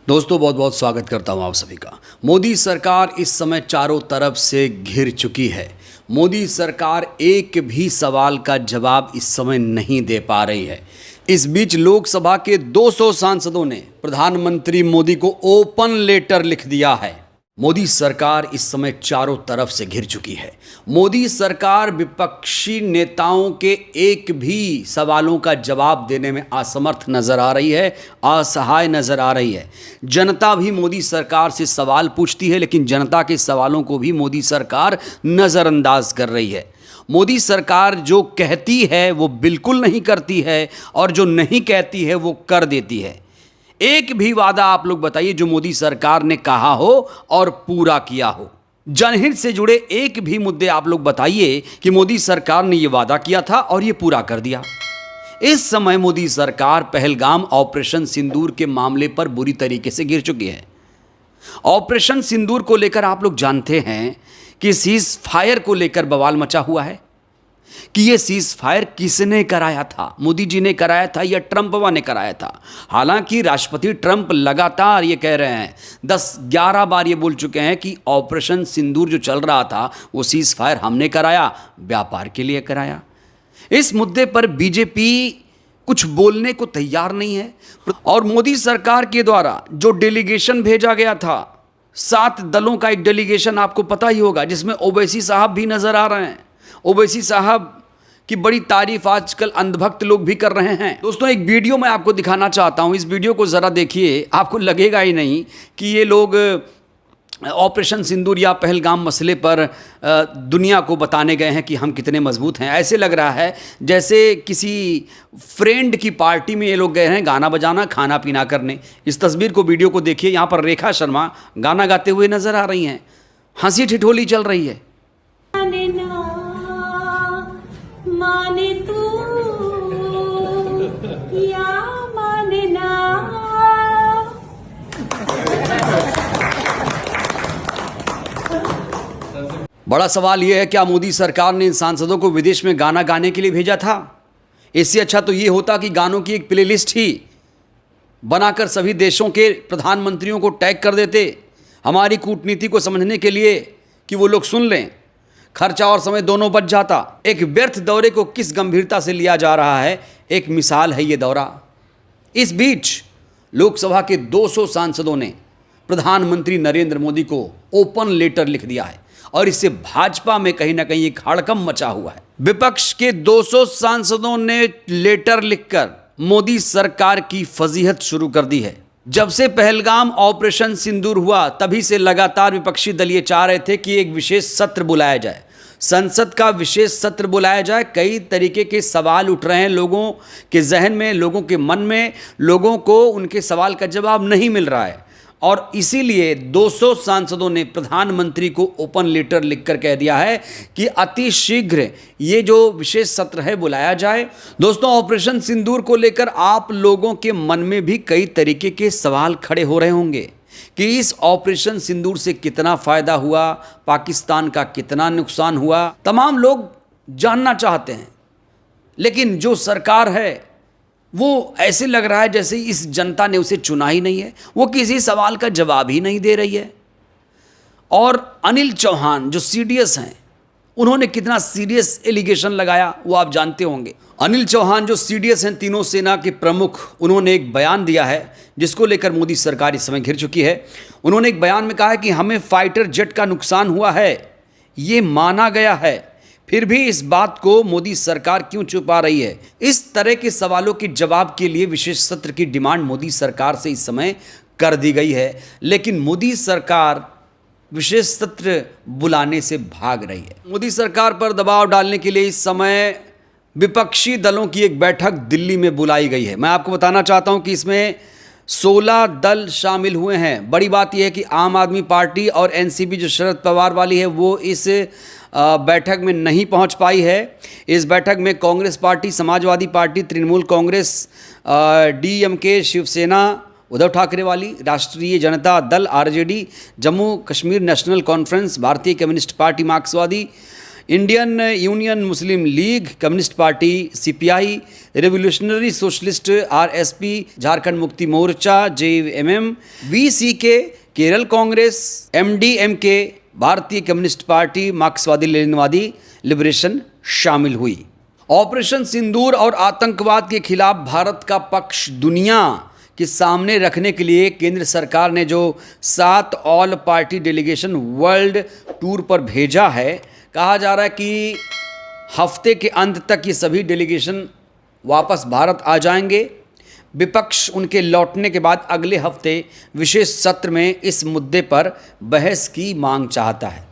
दोस्तों बहुत बहुत स्वागत करता हूं आप सभी का। मोदी सरकार इस समय चारों तरफ से घिर चुकी है। मोदी सरकार एक भी सवाल का जवाब इस समय नहीं दे पा रही है। इस बीच लोकसभा के 200 सांसदों ने प्रधानमंत्री मोदी को ओपन लेटर लिख दिया है। मोदी सरकार इस समय चारों तरफ से घिर चुकी है। मोदी सरकार विपक्षी नेताओं के एक भी सवालों का जवाब देने में असमर्थ नजर आ रही है, असहाय नजर आ रही है। जनता भी मोदी सरकार से सवाल पूछती है, लेकिन जनता के सवालों को भी मोदी सरकार नज़रअंदाज कर रही है। मोदी सरकार जो कहती है वो बिल्कुल नहीं करती है, और जो नहीं कहती है वो कर देती है। एक भी वादा आप लोग बताइए जो मोदी सरकार ने कहा हो और पूरा किया हो। जनहित से जुड़े एक भी मुद्दे आप लोग बताइए कि मोदी सरकार ने यह वादा किया था और यह पूरा कर दिया। इस समय मोदी सरकार पहलगाम ऑपरेशन सिंदूर के मामले पर बुरी तरीके से गिर चुकी है। ऑपरेशन सिंदूर को लेकर आप लोग जानते हैं कि सीज फायर को लेकर बवाल मचा हुआ है कि ये सीज फायर किसने कराया था, मोदी जी ने कराया था या ट्रंपवा ने कराया था। हालांकि राष्ट्रपति ट्रंप लगातार ये कह रहे हैं, 10-11 बार ये बोल चुके हैं कि ऑपरेशन सिंदूर जो चल रहा था वो सीज फायर हमने कराया, व्यापार के लिए कराया। इस मुद्दे पर बीजेपी कुछ बोलने को तैयार नहीं है। और मोदी सरकार के द्वारा जो डेलीगेशन भेजा गया था, 7 दलों का एक डेलीगेशन आपको पता ही होगा, जिसमें ओवैसी साहब भी नजर आ रहे हैं। ओवैसी साहब की बड़ी तारीफ आजकल अंधभक्त लोग भी कर रहे हैं। दोस्तों एक वीडियो मैं आपको दिखाना चाहता हूं, इस वीडियो को ज़रा देखिए, आपको लगेगा ही नहीं कि ये लोग ऑपरेशन सिंदूर या पहलगाम मसले पर दुनिया को बताने गए हैं कि हम कितने मजबूत हैं। ऐसे लग रहा है जैसे किसी फ्रेंड की पार्टी में ये लोग गए हैं गाना बजाना, खाना पीना करने। इस तस्वीर को, वीडियो को देखिए, यहाँ पर रेखा शर्मा गाना गाते हुए नजर आ रही हैं, हंसी ठिठोली चल रही है। माने तू या माने ना। बड़ा सवाल यह है, क्या मोदी सरकार ने इन सांसदों को विदेश में गाना गाने के लिए भेजा था? इससे अच्छा तो ये होता कि गानों की एक प्लेलिस्ट ही बनाकर सभी देशों के प्रधानमंत्रियों को टैग कर देते, हमारी कूटनीति को समझने के लिए, कि वो लोग सुन लें। खर्चा और समय दोनों बच जाता। एक व्यर्थ दौरे को किस गंभीरता से लिया जा रहा है, एक मिसाल है ये दौरा। इस बीच लोकसभा के 200 सांसदों ने प्रधानमंत्री नरेंद्र मोदी को ओपन लेटर लिख दिया है, और इससे भाजपा में कहीं ना कहीं एक हड़कंप मचा हुआ है। विपक्ष के 200 सांसदों ने लेटर लिखकर मोदी सरकार की फजीहत शुरू कर दी है। जब से पहलगाम ऑपरेशन सिंदूर हुआ, तभी से लगातार विपक्षी दल ये चाह रहे थे कि एक विशेष सत्र बुलाया जाए, संसद का विशेष सत्र बुलाया जाए। कई तरीके के सवाल उठ रहे हैं लोगों के जहन में, लोगों के मन में, लोगों को उनके सवाल का जवाब नहीं मिल रहा है, और इसीलिए 200 सांसदों ने प्रधानमंत्री को ओपन लेटर लिखकर कह दिया है कि अति शीघ्र ये जो विशेष सत्र है बुलाया जाए। दोस्तों ऑपरेशन सिंदूर को लेकर आप लोगों के मन में भी कई तरीके के सवाल खड़े हो रहे होंगे कि इस ऑपरेशन सिंदूर से कितना फायदा हुआ, पाकिस्तान का कितना नुकसान हुआ, तमाम लोग जानना चाहते हैं। लेकिन जो सरकार है वो ऐसे लग रहा है जैसे इस जनता ने उसे चुना ही नहीं है, वो किसी सवाल का जवाब ही नहीं दे रही है। और अनिल चौहान जो सीडीएस हैं, उन्होंने कितना सीरियस एलिगेशन लगाया वो आप जानते होंगे। अनिल चौहान जो सीडीएस हैं, तीनों सेना के प्रमुख, उन्होंने एक बयान दिया है जिसको लेकर मोदी सरकार इस समय घिर चुकी है। उन्होंने एक बयान में कहा है कि हमें फाइटर जेट का नुकसान हुआ है, ये माना गया है, फिर भी इस बात को मोदी सरकार क्यों छुपा रही है। इस तरह के सवालों के जवाब के लिए विशेष सत्र की डिमांड मोदी सरकार से इस समय कर दी गई है, लेकिन मोदी सरकार विशेष सत्र बुलाने से भाग रही है। मोदी सरकार पर दबाव डालने के लिए इस समय विपक्षी दलों की एक बैठक दिल्ली में बुलाई गई है। मैं आपको बताना चाहता हूं कि इसमें 16 दल शामिल हुए हैं। बड़ी बात यह है कि आम आदमी पार्टी और एनसीपी जो शरद पवार वाली है वो इस बैठक में नहीं पहुंच पाई है। इस बैठक में Congress party, Samajwadi party, Trinamool Congress, DMK, Shiv Sena, Uddhav Thackeray वाली, Rashtriya Janata Dal RJD, Jammu Kashmir national conference, Bharatiya communist party Marxwadi, Indian union Muslim league, communist party CPI, revolutionary socialist RSP, Jharkhand Mukti Morcha JMM, VCK, Kerala Congress, MDMK, Bharatiya communist party, Marxwadi Leninwadi liberation शामिल हुई। ऑपरेशन सिंदूर और आतंकवाद के खिलाफ भारत का पक्ष दुनिया के सामने रखने के लिए केंद्र सरकार ने जो 7 all party delegation world tour पर भेजा है, कहा जा रहा है कि हफ्ते के अंत तक ये सभी डेलीगेशन वापस भारत आ जाएंगे। विपक्ष उनके लौटने के बाद अगले हफ्ते विशेष सत्र में इस मुद्दे पर बहस की मांग चाहता है।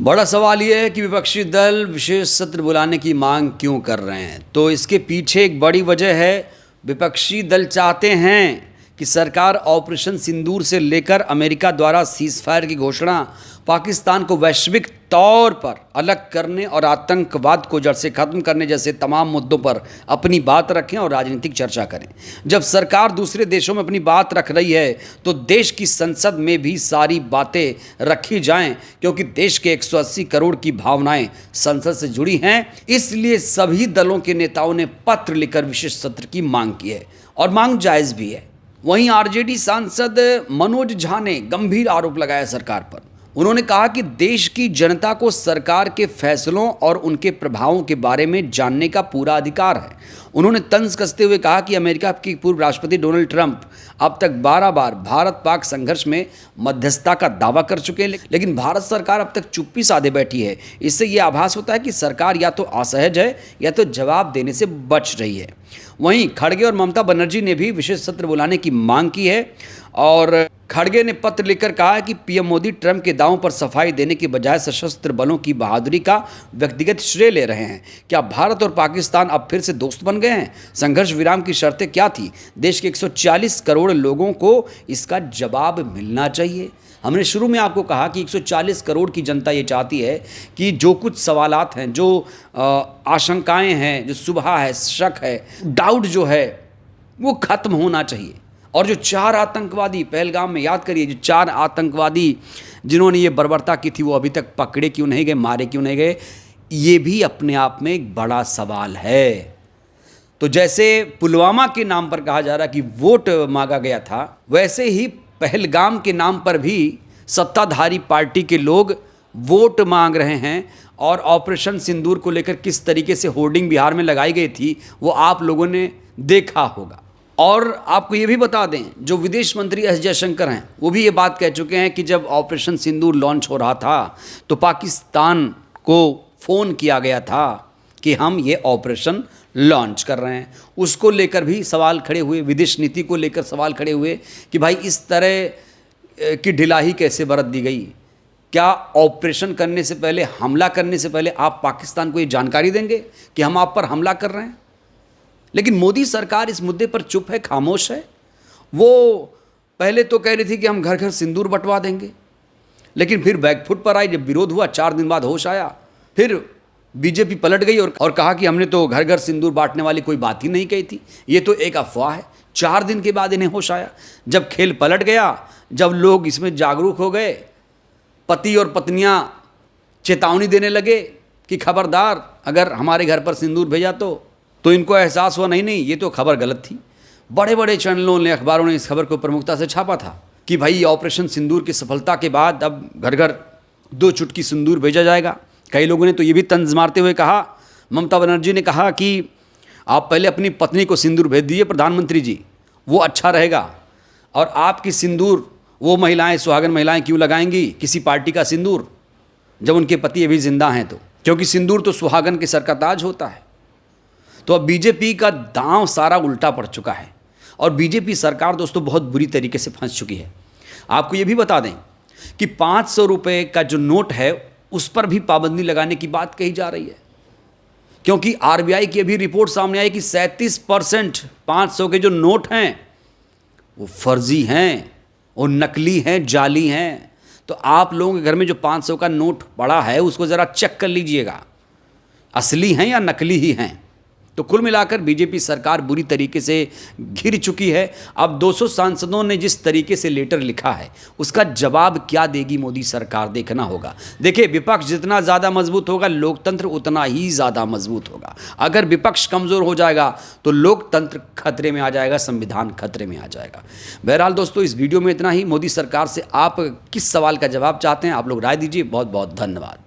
बड़ा सवाल यह है कि विपक्षी दल विशेष सत्र बुलाने की मांग क्यों कर रहे हैं। तो इसके पीछे एक बड़ी वजह है, विपक्षी दल चाहते हैं कि सरकार ऑपरेशन सिंदूर से लेकर अमेरिका द्वारा सीज़फायर की घोषणा, पाकिस्तान को वैश्विक तौर पर अलग करने और आतंकवाद को जड़ से खत्म करने जैसे तमाम मुद्दों पर अपनी बात रखें और राजनीतिक चर्चा करें। जब सरकार दूसरे देशों में अपनी बात रख रही है तो देश की संसद में भी सारी बातें रखी जाएं, क्योंकि देश के 180 करोड़ की भावनाएं संसद से जुड़ी हैं। इसलिए सभी दलों के नेताओं ने पत्र लिखकर विशेष सत्र की मांग की है और मांग जायज़ भी है। वहीं आरजेडी सांसद मनोज झा ने गंभीर आरोप लगाया सरकार पर। उन्होंने कहा कि देश की जनता को सरकार के फैसलों और उनके प्रभावों के बारे में जानने का पूरा अधिकार है। उन्होंने तंज कसते हुए कहा कि अमेरिका के पूर्व राष्ट्रपति डोनाल्ड ट्रंप अब तक 12 बार भारत पाक संघर्ष में मध्यस्थता का दावा कर चुके हैं, लेकिन भारत सरकार अब तक चुप्पी साधे बैठी है। इससे यह आभास होता है कि सरकार या तो असहज है या तो जवाब देने से बच रही है। वहीं खड़गे और ममता बनर्जी ने भी विशेष सत्र बुलाने की मांग की है और खड़गे ने पत्र लिखकर कहा है कि पीएम मोदी ट्रंप के दावों पर सफाई देने के बजाय सशस्त्र बलों की बहादुरी का व्यक्तिगत श्रेय ले रहे हैं। क्या भारत और पाकिस्तान अब फिर से दोस्त बन गए हैं? संघर्ष विराम की शर्तें क्या थी? देश के 140 करोड़ लोगों को इसका जवाब मिलना चाहिए। हमने शुरू में आपको कहा कि 140 करोड़ की जनता ये चाहती है कि जो कुछ सवालात हैं, जो आशंकाएं हैं, जो शुबहा है, शक है, डाउट जो है, वो खत्म होना चाहिए। और जो 4 आतंकवादी पहलगाम में, याद करिए, जो 4 आतंकवादी जिन्होंने ये बर्बरता की थी, वो अभी तक पकड़े क्यों नहीं गए, मारे क्यों नहीं गए, ये भी अपने आप में एक बड़ा सवाल है। तो जैसे पुलवामा के नाम पर कहा जा रहा है कि वोट मांगा गया था, वैसे ही पहलगाम के नाम पर भी सत्ताधारी पार्टी के लोग वोट मांग रहे हैं। और ऑपरेशन सिंदूर को लेकर किस तरीके से होर्डिंग बिहार में लगाई गई थी, वो आप लोगों ने देखा होगा। और आपको ये भी बता दें, जो विदेश मंत्री एस जयशंकर हैं, वो भी ये बात कह चुके हैं कि जब ऑपरेशन सिंदूर लॉन्च हो रहा था तो पाकिस्तान को फ़ोन किया गया था कि हम ये ऑपरेशन लॉन्च कर रहे हैं। उसको लेकर भी सवाल खड़े हुए, विदेश नीति को लेकर सवाल खड़े हुए कि भाई इस तरह की ढिलाई कैसे बरत दी गई। क्या ऑपरेशन करने से पहले, हमला करने से पहले आप पाकिस्तान को ये जानकारी देंगे कि हम आप पर हमला कर रहे हैं? लेकिन मोदी सरकार इस मुद्दे पर चुप है, खामोश है। वो पहले तो कह रही थी कि हम घर घर सिंदूर बंटवा देंगे, लेकिन फिर बैकफुट पर आई। जब विरोध हुआ, 4 दिन बाद होश आया, फिर बीजेपी पलट गई और कहा कि हमने तो घर घर सिंदूर बांटने वाली कोई बात ही नहीं कही थी, ये तो एक अफवाह है। 4 दिन के बाद इन्हें होश आया, जब खेल पलट गया, जब लोग इसमें जागरूक हो गए, पति और पत्नियां चेतावनी देने लगे कि खबरदार, अगर हमारे घर पर सिंदूर भेजा तो इनको एहसास हुआ नहीं, ये तो खबर गलत थी। बड़े बड़े चैनलों ने, अखबारों ने इस खबर को प्रमुखता से छापा था कि भाई ऑपरेशन सिंदूर की सफलता के बाद अब घर घर 2 चुटकी सिंदूर भेजा जाएगा। कई लोगों ने तो ये भी तंज मारते हुए कहा, ममता बनर्जी ने कहा कि आप पहले अपनी पत्नी को सिंदूर भेज दीजिए प्रधानमंत्री जी, वो अच्छा रहेगा। और आपकी सिंदूर वो महिलाएं, सुहागन महिलाएं क्यों लगाएंगी किसी पार्टी का सिंदूर, जब उनके पति अभी जिंदा हैं? तो क्योंकि सिंदूर तो सुहागन के सर का ताज होता है। तो अब बीजेपी का दांव सारा उल्टा पड़ चुका है और बीजेपी सरकार दोस्तों बहुत बुरी तरीके से फंस चुकी है। आपको ये भी बता दें कि 500 रुपये का जो नोट है उस पर भी पाबंदी लगाने की बात कही जा रही है, क्योंकि आरबीआई की अभी रिपोर्ट सामने आई कि 37% 500 के जो नोट हैं वो फर्जी हैं, वो नकली हैं, जाली हैं। तो आप लोगों के घर में जो 500 का नोट पड़ा है उसको ज़रा चेक कर लीजिएगा, असली हैं या नकली ही हैं। तो कुल मिलाकर बीजेपी सरकार बुरी तरीके से घिर चुकी है। अब 200 सांसदों ने जिस तरीके से लेटर लिखा है उसका जवाब क्या देगी मोदी सरकार, देखना होगा। देखिए, विपक्ष जितना ज़्यादा मजबूत होगा लोकतंत्र उतना ही ज़्यादा मजबूत होगा। अगर विपक्ष कमज़ोर हो जाएगा तो लोकतंत्र खतरे में आ जाएगा, संविधान खतरे में आ जाएगा। बहरहाल दोस्तों, इस वीडियो में इतना ही। मोदी सरकार से आप किस सवाल का जवाब चाहते हैं, आप लोग राय दीजिए। बहुत बहुत धन्यवाद।